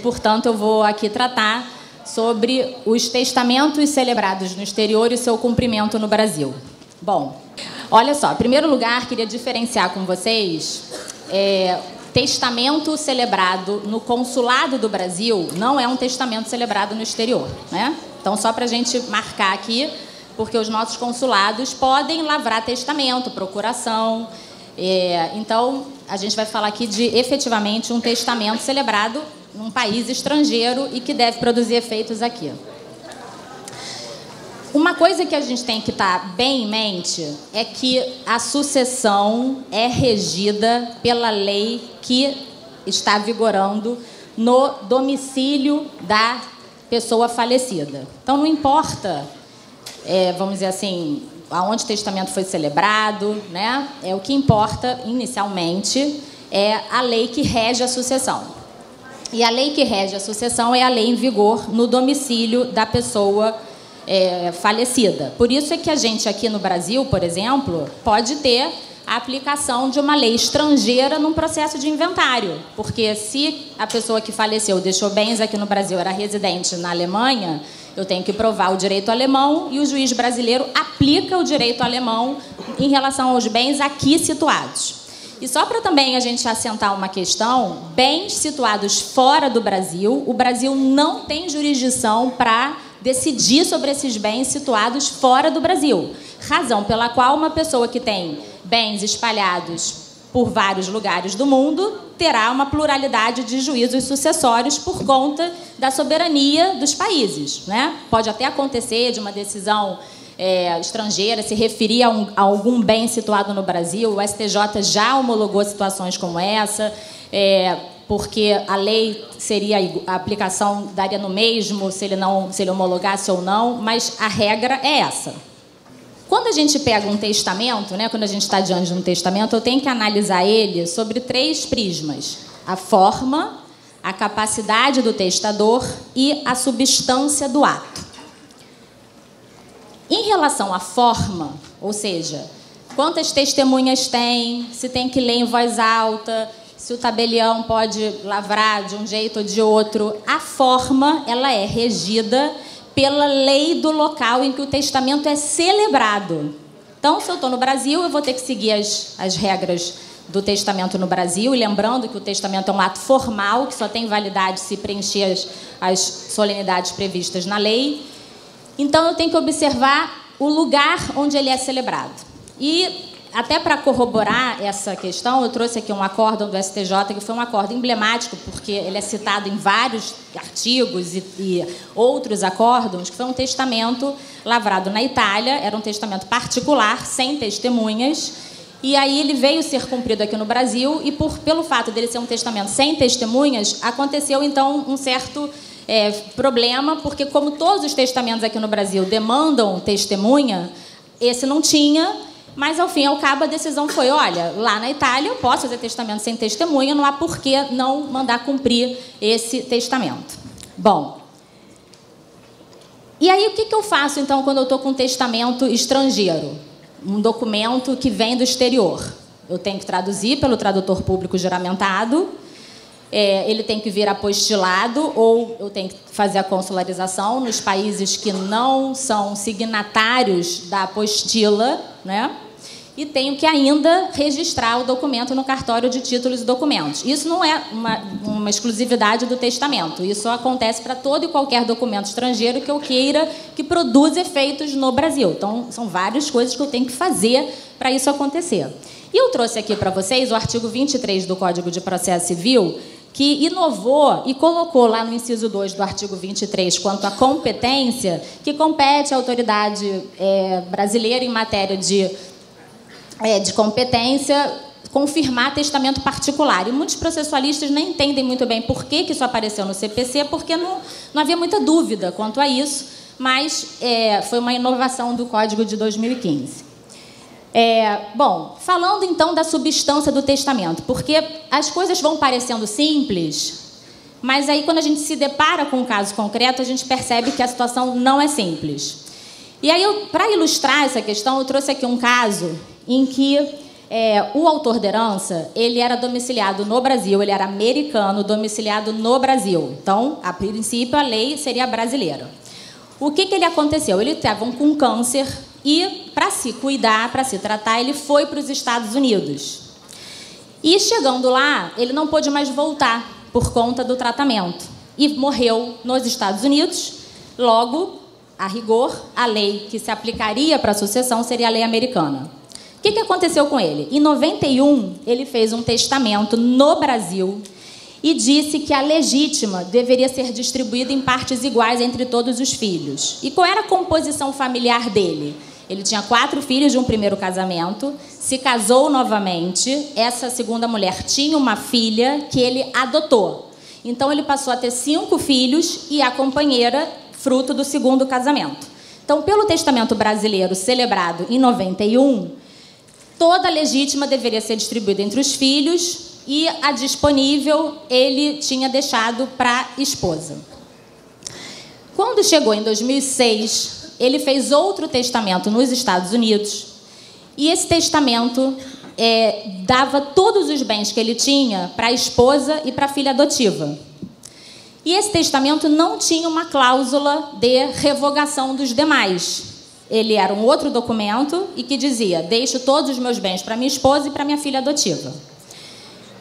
portanto, eu vou aqui tratar sobre os testamentos celebrados no exterior e seu cumprimento no Brasil. Bom, olha só, em primeiro lugar, queria diferenciar com vocês, testamento celebrado no consulado do Brasil não é um testamento celebrado no exterior, né? Então, só para a gente marcar aqui, porque os nossos consulados podem lavrar testamento, procuração. Então, a gente vai falar aqui de, efetivamente, um testamento celebrado num país estrangeiro e que deve produzir efeitos aqui. Uma coisa que a gente tem que estar bem em mente é que a sucessão é regida pela lei que está vigorando no domicílio da pessoa falecida. Então, não importa, vamos dizer assim, aonde o testamento foi celebrado, né? O que importa, inicialmente, é a lei que rege a sucessão. E a lei que rege a sucessão é a lei em vigor no domicílio da pessoa falecida. Por isso é que a gente aqui no Brasil, por exemplo, pode ter a aplicação de uma lei estrangeira num processo de inventário. Porque se a pessoa que faleceu deixou bens aqui no Brasil, era residente na Alemanha, eu tenho que provar o direito alemão e o juiz brasileiro aplica o direito alemão em relação aos bens aqui situados. E só para também a gente assentar uma questão, bens situados fora do Brasil, o Brasil não tem jurisdição para decidir sobre esses bens situados fora do Brasil. Razão pela qual uma pessoa que tem bens espalhados por vários lugares do mundo terá uma pluralidade de juízos sucessórios por conta da soberania dos países, né? Pode até acontecer de uma decisão estrangeira se referir a algum bem situado no Brasil. O STJ já homologou situações como essa, porque a lei seria, a aplicação daria no mesmo se ele homologasse ou não, mas a regra é essa. Quando a gente pega um testamento, né, quando a gente está diante de um testamento, eu tenho que analisar ele sobre 3 prismas: a forma, a capacidade do testador e a substância do ato. Em relação à forma, ou seja, quantas testemunhas tem, se tem que ler em voz alta, se o tabelião pode lavrar de um jeito ou de outro, a forma ela é regida pela lei do local em que o testamento é celebrado. Então, se eu estou no Brasil, eu vou ter que seguir as regras do testamento no Brasil, e lembrando que o testamento é um ato formal, que só tem validade se preencher as solenidades previstas na lei. Então, eu tenho que observar o lugar onde ele é celebrado. E, até para corroborar essa questão, eu trouxe aqui um acórdão do STJ, que foi um acórdão emblemático, porque ele é citado em vários artigos e outros acórdãos, que foi um testamento lavrado na Itália, era um testamento particular, sem testemunhas, e aí ele veio ser cumprido aqui no Brasil, e pelo fato dele ser um testamento sem testemunhas, aconteceu, então, um certo problema, porque como todos os testamentos aqui no Brasil demandam testemunha, esse não tinha. Mas, ao fim e ao cabo, a decisão foi, olha, lá na Itália eu posso fazer testamento sem testemunha, não há por que não mandar cumprir esse testamento. Bom, e aí o que eu faço, então, quando eu estou com um testamento estrangeiro? Um documento que vem do exterior. Eu tenho que traduzir pelo tradutor público juramentado, ele tem que vir apostilado, ou eu tenho que fazer a consularização nos países que não são signatários da apostila, né? E tenho que ainda registrar o documento no cartório de títulos e documentos. Isso não é uma exclusividade do testamento. Isso acontece para todo e qualquer documento estrangeiro que eu queira que produza efeitos no Brasil. Então, são várias coisas que eu tenho que fazer para isso acontecer. E eu trouxe aqui para vocês o artigo 23 do Código de Processo Civil, que inovou e colocou lá no inciso 2 do artigo 23, quanto à competência, que compete à autoridade brasileira em matéria de competência confirmar testamento particular. E muitos processualistas nem entendem muito bem por que isso apareceu no CPC, porque não havia muita dúvida quanto a isso, mas foi uma inovação do Código de 2015. Bom, falando então da substância do testamento, porque as coisas vão parecendo simples, mas aí quando a gente se depara com um caso concreto, a gente percebe que a situação não é simples. E aí, para ilustrar essa questão, eu trouxe aqui um caso em que O autor da herança, ele era domiciliado no Brasil, ele era americano, domiciliado no Brasil. Então, a princípio, a lei seria brasileira. O que ele aconteceu? Ele estava com câncer e, para se cuidar, para se tratar, ele foi para os Estados Unidos. E, chegando lá, ele não pôde mais voltar por conta do tratamento. E morreu nos Estados Unidos. Logo, a rigor, a lei que se aplicaria para a sucessão seria a lei americana. O que aconteceu com ele? Em 91, ele fez um testamento no Brasil e disse que a legítima deveria ser distribuída em partes iguais entre todos os filhos. E qual era a composição familiar dele? Ele tinha 4 filhos de um primeiro casamento, se casou novamente, essa segunda mulher tinha uma filha que ele adotou. Então, ele passou a ter 5 filhos e a companheira, fruto do segundo casamento. Então, pelo testamento brasileiro celebrado em 91, toda a legítima deveria ser distribuída entre os filhos e a disponível ele tinha deixado para a esposa. Quando chegou em 2006, ele fez outro testamento nos Estados Unidos e esse testamento dava todos os bens que ele tinha para a esposa e para a filha adotiva. E esse testamento não tinha uma cláusula de revogação dos demais. Ele era um outro documento e que dizia: deixo todos os meus bens para minha esposa e para minha filha adotiva.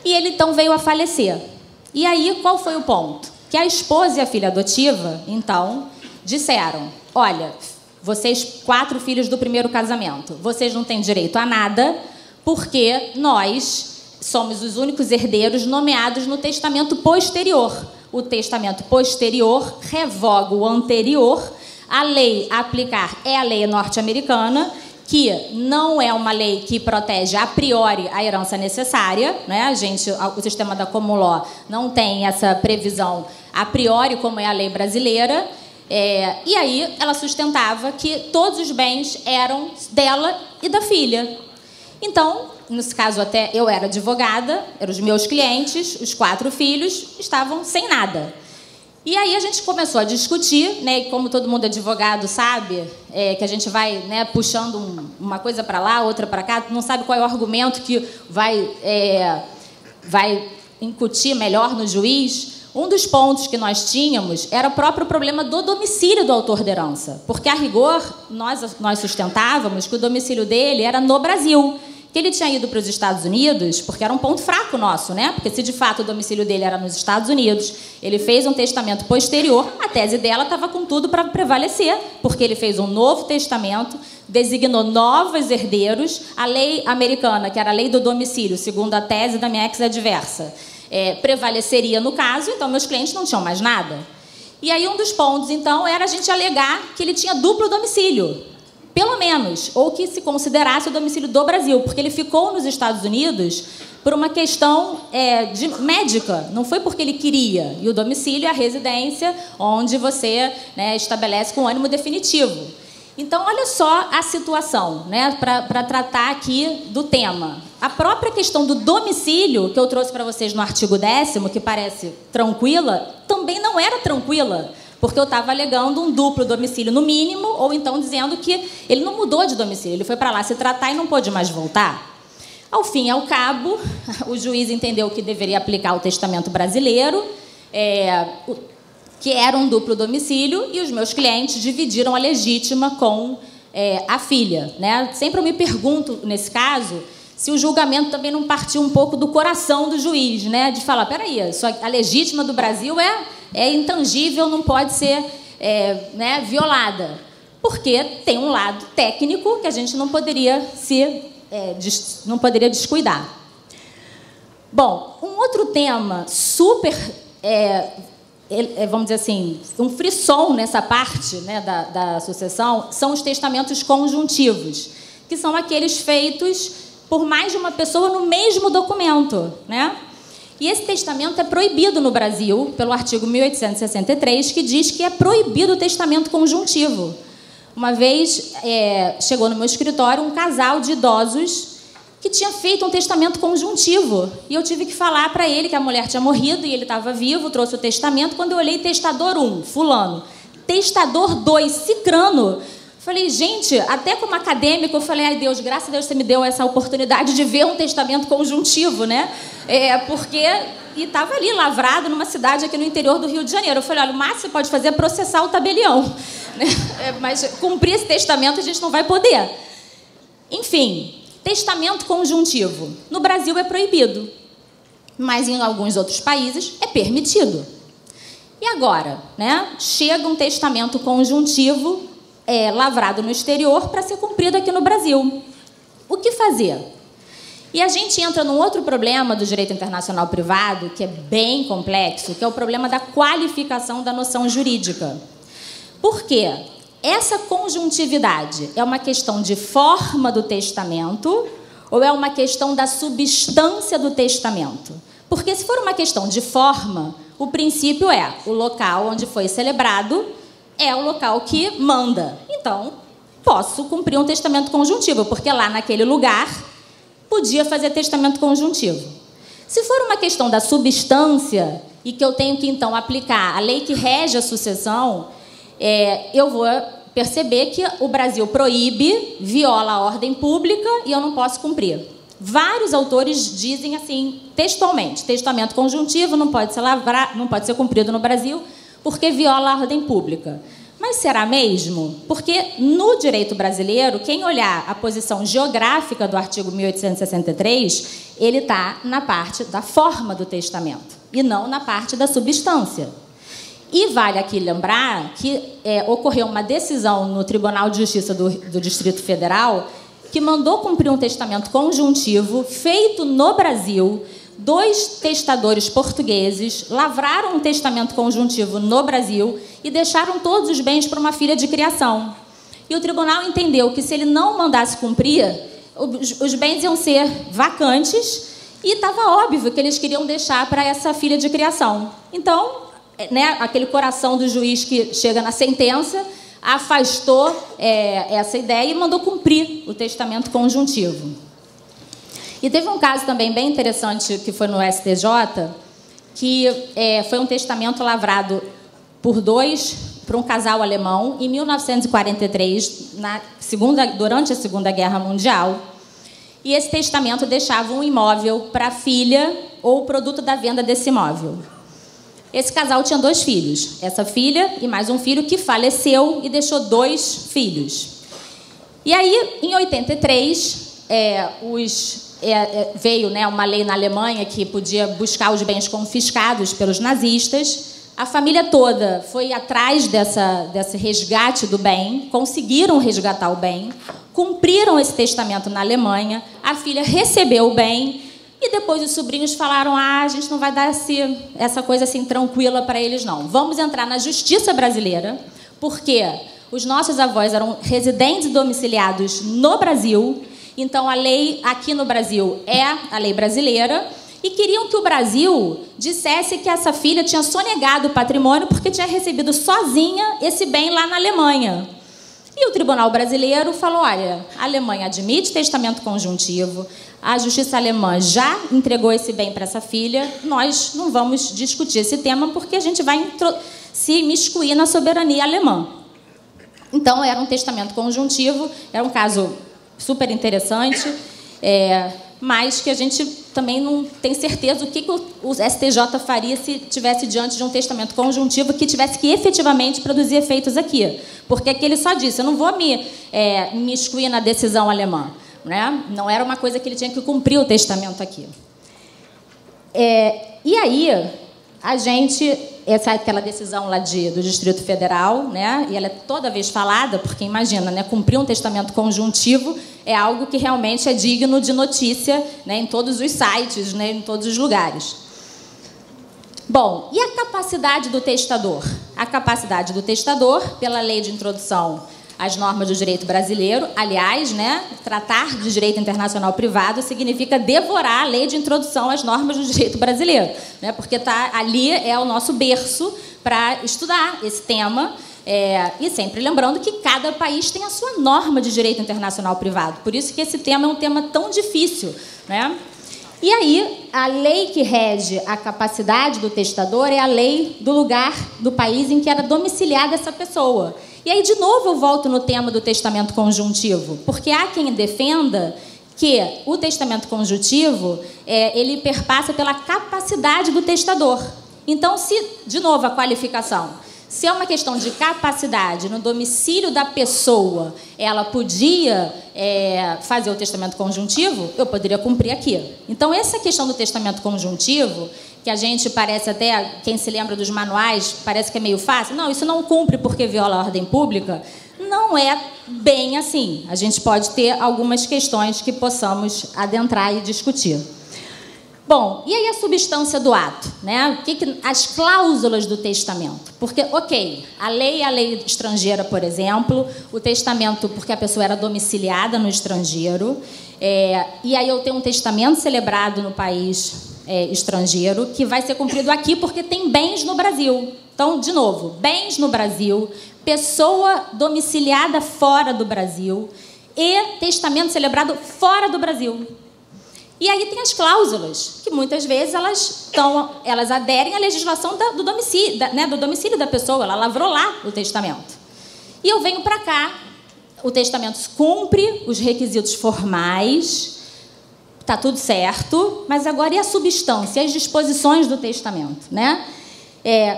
E ele então veio a falecer. E aí, qual foi o ponto? Que a esposa e a filha adotiva, então, disseram: olha, vocês 4 filhos do primeiro casamento, vocês não têm direito a nada, porque nós somos os únicos herdeiros nomeados no testamento posterior. O testamento posterior revoga o anterior. A lei a aplicar é a lei norte-americana, que não é uma lei que protege a priori a herança necessária, né? O sistema da Common Law não tem essa previsão a priori, como é a lei brasileira. E aí ela sustentava que todos os bens eram dela e da filha. Então, nesse caso até eu era advogada, eram os meus clientes, os 4 filhos estavam sem nada. E aí a gente começou a discutir, né, e como todo mundo advogado sabe, que a gente vai, né, puxando uma coisa para lá, outra para cá, não sabe qual é o argumento que vai incutir melhor no juiz. Um dos pontos que nós tínhamos era o próprio problema do domicílio do autor da herança, porque, a rigor, nós sustentávamos que o domicílio dele era no Brasil, que ele tinha ido para os Estados Unidos, porque era um ponto fraco nosso, né? Porque se de fato o domicílio dele era nos Estados Unidos, ele fez um testamento posterior, a tese dela estava com tudo para prevalecer, porque ele fez um novo testamento, designou novos herdeiros, a lei americana, que era a lei do domicílio, segundo a tese da minha ex-adversa, prevaleceria no caso, então meus clientes não tinham mais nada. E aí um dos pontos, então, era a gente alegar que ele tinha duplo domicílio, pelo menos, ou que se considerasse o domicílio do Brasil, porque ele ficou nos Estados Unidos por uma questão médica, não foi porque ele queria. E o domicílio é a residência onde você, né, estabelece com ânimo definitivo. Então, olha só a situação, né, para tratar aqui do tema. A própria questão do domicílio, que eu trouxe para vocês no artigo 10º, que parece tranquila, também não era tranquila, porque eu estava alegando um duplo domicílio no mínimo, ou então dizendo que ele não mudou de domicílio, ele foi para lá se tratar e não pôde mais voltar. Ao fim e ao cabo, o juiz entendeu que deveria aplicar o testamento brasileiro, que era um duplo domicílio, e os meus clientes dividiram a legítima com a filha, né? Sempre eu me pergunto, nesse caso, se o julgamento também não partiu um pouco do coração do juiz, né? De falar, peraí, a legítima do Brasil é intangível, não pode ser né, violada. Porque tem um lado técnico que a gente não poderia descuidar. Bom, um outro tema super, vamos dizer assim, um frisson nessa parte, né, da sucessão, são os testamentos conjuntivos, que são aqueles feitos por mais de uma pessoa no mesmo documento, né? E esse testamento é proibido no Brasil pelo artigo 1863, que diz que é proibido o testamento conjuntivo. Uma vez chegou no meu escritório um casal de idosos que tinha feito um testamento conjuntivo. E eu tive que falar para ele que a mulher tinha morrido e ele estava vivo, trouxe o testamento. Quando eu olhei testador 1, fulano, testador 2, cicrano, Falei, gente, até como acadêmico, eu falei, ai Deus, graças a Deus você me deu essa oportunidade de ver um testamento conjuntivo, né? Porque... E estava ali, lavrado, numa cidade aqui no interior do Rio de Janeiro. Eu falei, olha, o máximo que você pode fazer é processar o tabelião, né? Mas cumprir esse testamento a gente não vai poder. Enfim, testamento conjuntivo. No Brasil é proibido, mas em alguns outros países é permitido. E agora, né? Chega um testamento conjuntivo lavrado no exterior para ser cumprido aqui no Brasil. O que fazer? E a gente entra num outro problema do direito internacional privado, que é bem complexo, que é o problema da qualificação da noção jurídica. Por quê? Essa conjuntividade é uma questão de forma do testamento ou é uma questão da substância do testamento? Porque se for uma questão de forma, o princípio é o local onde foi celebrado é o local que manda. Então, posso cumprir um testamento conjuntivo, porque lá naquele lugar podia fazer testamento conjuntivo. Se for uma questão da substância e que eu tenho que, então, aplicar a lei que rege a sucessão, eu vou perceber que o Brasil proíbe, viola a ordem pública e eu não posso cumprir. Vários autores dizem assim, textualmente, testamento conjuntivo não pode ser cumprido no Brasil porque viola a ordem pública. Mas será mesmo? Porque no direito brasileiro, quem olhar a posição geográfica do artigo 1863, ele está na parte da forma do testamento e não na parte da substância. E vale aqui lembrar que ocorreu uma decisão no Tribunal de Justiça do Distrito Federal que mandou cumprir um testamento conjuntivo feito no Brasil. 2 testadores portugueses lavraram um testamento conjuntivo no Brasil e deixaram todos os bens para uma filha de criação. E o tribunal entendeu que, se ele não mandasse cumprir, os bens iam ser vacantes e estava óbvio que eles queriam deixar para essa filha de criação. Então, né, aquele coração do juiz que chega na sentença afastou essa ideia e mandou cumprir o testamento conjuntivo. E teve um caso também bem interessante que foi no STJ, que foi um testamento lavrado para um casal alemão em 1943, durante a Segunda Guerra Mundial. E esse testamento deixava um imóvel para a filha ou o produto da venda desse imóvel. Esse casal tinha 2 filhos, essa filha e mais um filho que faleceu e deixou 2 filhos. E aí, em 83, veio, né, uma lei na Alemanha que podia buscar os bens confiscados pelos nazistas. A família toda foi atrás desse resgate do bem, conseguiram resgatar o bem, cumpriram esse testamento na Alemanha, a filha recebeu o bem e depois os sobrinhos falaram, a gente não vai dar essa coisa assim tranquila para eles, não. Vamos entrar na justiça brasileira, porque os nossos avós eram residentes domiciliados no Brasil. Então, a lei aqui no Brasil é a lei brasileira e queriam que o Brasil dissesse que essa filha tinha sonegado o patrimônio porque tinha recebido sozinha esse bem lá na Alemanha. E o Tribunal Brasileiro falou, olha, a Alemanha admite testamento conjuntivo, a justiça alemã já entregou esse bem para essa filha, nós não vamos discutir esse tema porque a gente vai se imiscuir na soberania alemã. Então, era um testamento conjuntivo, era um caso super interessante, mas que a gente também não tem certeza o que o STJ faria se tivesse diante de um testamento conjuntivo que tivesse que efetivamente produzir efeitos aqui. Porque aqui ele só disse, eu não vou me excluir na decisão alemã. Né? Não era uma coisa que ele tinha que cumprir o testamento aqui. E aí, a gente... Essa é aquela decisão lá do Distrito Federal, né? E ela é toda vez falada, porque, imagina, né? Cumprir um testamento conjuntivo é algo que realmente é digno de notícia, né? Em todos os sites, né? Em todos os lugares. Bom, e a capacidade do testador? A capacidade do testador, pela lei de introdução às normas do direito brasileiro, aliás, né? Tratar de direito internacional privado significa devorar a lei de introdução às normas do direito brasileiro, né? Porque ali é o nosso berço para estudar esse tema, e sempre lembrando que cada país tem a sua norma de direito internacional privado. Por isso que esse tema é um tema tão difícil, né? E aí, a lei que rege a capacidade do testador é a lei do lugar do país em que era domiciliada essa pessoa. E aí, de novo, eu volto no tema do testamento conjuntivo, porque há quem defenda que o testamento conjuntivo, ele perpassa pela capacidade do testador. Então, de novo, a qualificação. Se é uma questão de capacidade no domicílio da pessoa, ela podia fazer o testamento conjuntivo, eu poderia cumprir aqui. Então, essa questão do testamento conjuntivo, que a gente parece até, quem se lembra dos manuais, parece que é meio fácil. Não, isso não cumpre porque viola a ordem pública. Não é bem assim. A gente pode ter algumas questões que possamos adentrar e discutir. Bom, e aí a substância do ato, né? As cláusulas do testamento. Porque, ok, a lei estrangeira, por exemplo, o testamento porque a pessoa era domiciliada no estrangeiro, e aí eu tenho um testamento celebrado no país estrangeiro que vai ser cumprido aqui porque tem bens no Brasil. Então, de novo, bens no Brasil, pessoa domiciliada fora do Brasil e testamento celebrado fora do Brasil. E aí tem as cláusulas, que muitas vezes elas aderem à legislação do domicílio da pessoa, ela lavrou lá o testamento. E eu venho para cá, o testamento cumpre os requisitos formais, está tudo certo, mas agora e a substância, as disposições do testamento, né?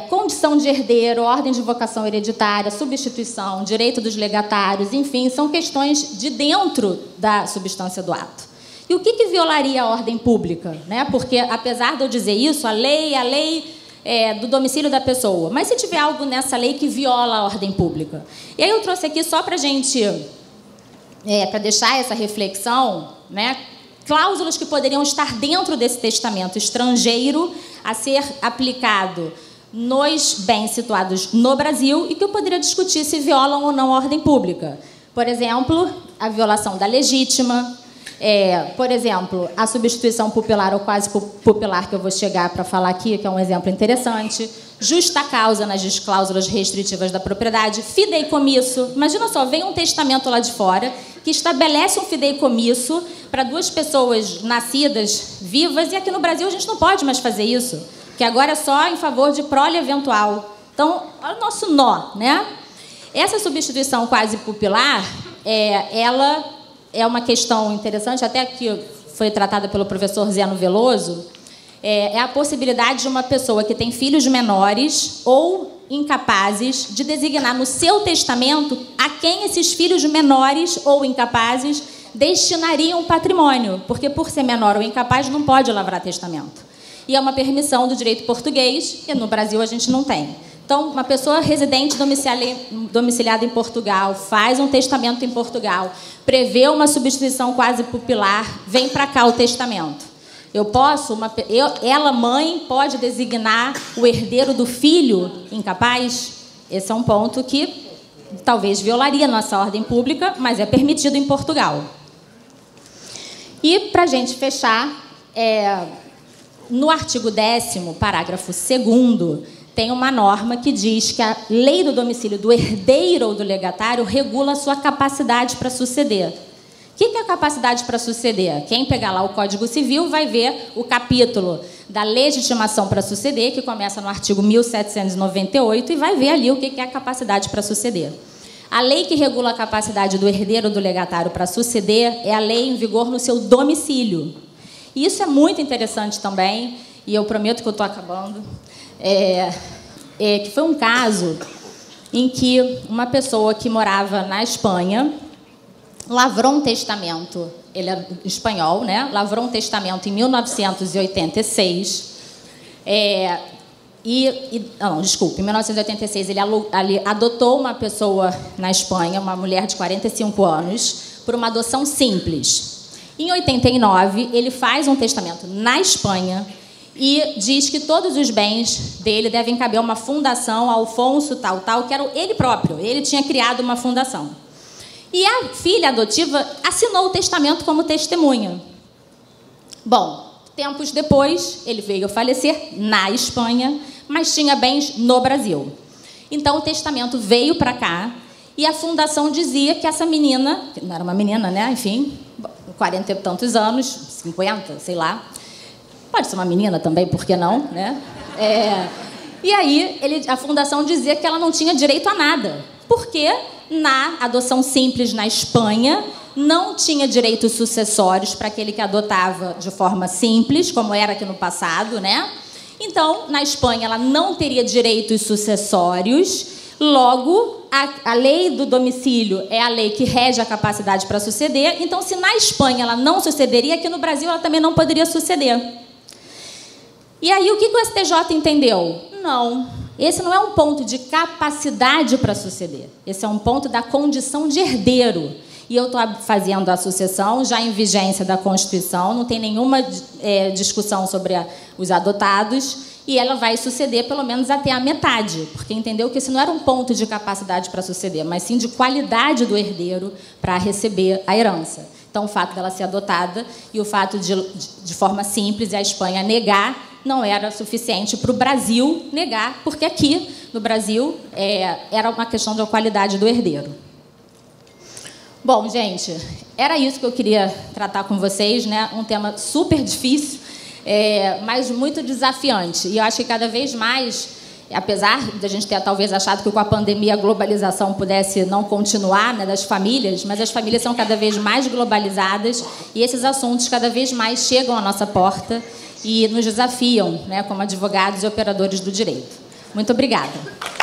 Condição de herdeiro, ordem de vocação hereditária, substituição, direito dos legatários, enfim, são questões de dentro da substância do ato. E o que violaria a ordem pública? Né? Porque, apesar de eu dizer isso, a lei do domicílio da pessoa, mas se tiver algo nessa lei que viola a ordem pública? E aí eu trouxe aqui só para a gente, para deixar essa reflexão, né? Cláusulas que poderiam estar dentro desse testamento estrangeiro a ser aplicado nos bens situados no Brasil e que eu poderia discutir se violam ou não a ordem pública. Por exemplo, a violação da legítima, por exemplo, a substituição pupilar ou quase pupilar, que eu vou chegar para falar aqui, que é um exemplo interessante, justa causa nas cláusulas restritivas da propriedade, fideicomisso. Imagina só, vem um testamento lá de fora que estabelece um fideicomisso para duas pessoas nascidas vivas, e aqui no Brasil a gente não pode mais fazer isso, que agora é só em favor de prole eventual. Então, olha o nosso nó, né? Essa substituição quase pupilar, ela é uma questão interessante, até que foi tratada pelo professor Zeno Veloso, é a possibilidade de uma pessoa que tem filhos menores ou incapazes de designar no seu testamento a quem esses filhos menores ou incapazes destinariam o patrimônio, porque por ser menor ou incapaz não pode lavrar testamento. E é uma permissão do direito português, e no Brasil a gente não tem. Então, uma pessoa residente domiciliada em Portugal, faz um testamento em Portugal, prevê uma substituição quase pupilar, vem para cá o testamento. Ela, mãe, pode designar o herdeiro do filho incapaz? Esse é um ponto que talvez violaria a nossa ordem pública, mas é permitido em Portugal. E, para a gente fechar, no artigo 10º, parágrafo 2º, tem uma norma que diz que a lei do domicílio do herdeiro ou do legatário regula a sua capacidade para suceder. O que é a capacidade para suceder? Quem pegar lá o Código Civil vai ver o capítulo da legitimação para suceder, que começa no artigo 1798, e vai ver ali o que é a capacidade para suceder. A lei que regula a capacidade do herdeiro ou do legatário para suceder é a lei em vigor no seu domicílio. E isso é muito interessante também, e eu prometo que eu estou acabando, que foi um caso em que uma pessoa que morava na Espanha lavrou um testamento, ele é espanhol, né? Lavrou um testamento em 1986, em 1986 ele adotou uma pessoa na Espanha, uma mulher de 45 anos, por uma adoção simples. Em 89, ele faz um testamento na Espanha e diz que todos os bens dele devem caber a uma fundação, Alfonso tal, que era ele próprio, ele tinha criado uma fundação. E a filha adotiva assinou o testamento como testemunha. Bom, tempos depois, ele veio a falecer na Espanha, mas tinha bens no Brasil. Então, o testamento veio para cá e a fundação dizia que essa menina, que não era uma menina, né? Enfim, 40 e tantos anos, 50, sei lá. Pode ser uma menina também, por que não, né? E aí, a fundação dizia que ela não tinha direito a nada, porque na adoção simples na Espanha não tinha direitos sucessórios para aquele que adotava de forma simples, como era aqui no passado, né? Então, na Espanha, ela não teria direitos sucessórios. Logo, a lei do domicílio é a lei que rege a capacidade para suceder. Então, se na Espanha ela não sucederia, aqui no Brasil ela também não poderia suceder. E aí, o que o STJ entendeu? Não, esse não é um ponto de capacidade para suceder. Esse é um ponto da condição de herdeiro. E eu estou fazendo a sucessão já em vigência da Constituição, não tem nenhuma discussão sobre os adotados, e ela vai suceder pelo menos até a metade, porque entendeu que esse não era um ponto de capacidade para suceder, mas sim de qualidade do herdeiro para receber a herança. Então, o fato dela ser adotada e o fato de forma simples a Espanha negar não era suficiente para o Brasil negar, porque aqui no Brasil era uma questão da qualidade do herdeiro. Bom, gente, era isso que eu queria tratar com vocês, né? Um tema super difícil, mas muito desafiante. E eu acho que cada vez mais, apesar de a gente ter talvez achado que com a pandemia a globalização pudesse não continuar, né, das famílias, mas as famílias são cada vez mais globalizadas e esses assuntos cada vez mais chegam à nossa porta e nos desafiam, né, como advogados e operadores do direito. Muito obrigada.